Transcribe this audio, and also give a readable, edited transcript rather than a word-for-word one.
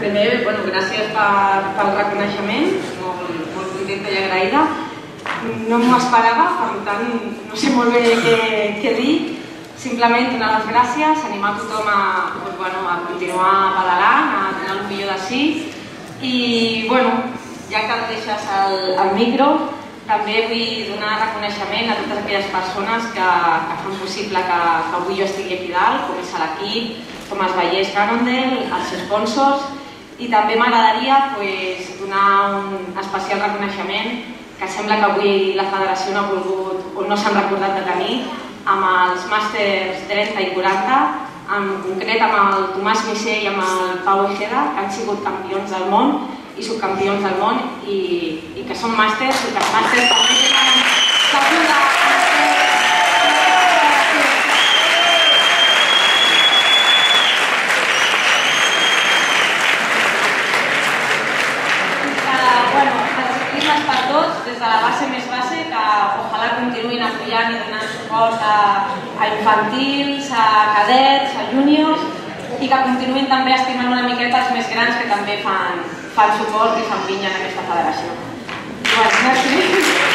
primer, gràcies pel reconeixement, molt contenta i agraïda. No m'ho esperava, per tant, no sé molt bé què dir. Simplement donar les gràcies, animar tothom a continuar pedalant, a donar el millor de si. I, ja que et deixes el micro, també vull donar reconeixement a totes aquelles persones que fan possible que avui jo estigui aquí dalt, com és l'equip, com els Vallès Cannondale, els sponsors, i també m'agradaria donar un especial reconeixement que sembla que avui la federació no ha volgut o no s'han recordat de tenir amb els màsters 30 i 40, en concret amb el Tomàs Misser i amb el Pau Ejeda, que han sigut campions del món i subcampions del món i que són màsters i que els màsters també tenen l'ajuda. Per tots, des de la base més base, que ojalà continuïn apoyant i donant suport a infantils, a cadets, a júniors, i que continuïn també estimant una miqueta els més grans que també fan suport i fan pinya en aquesta federació. Gràcies.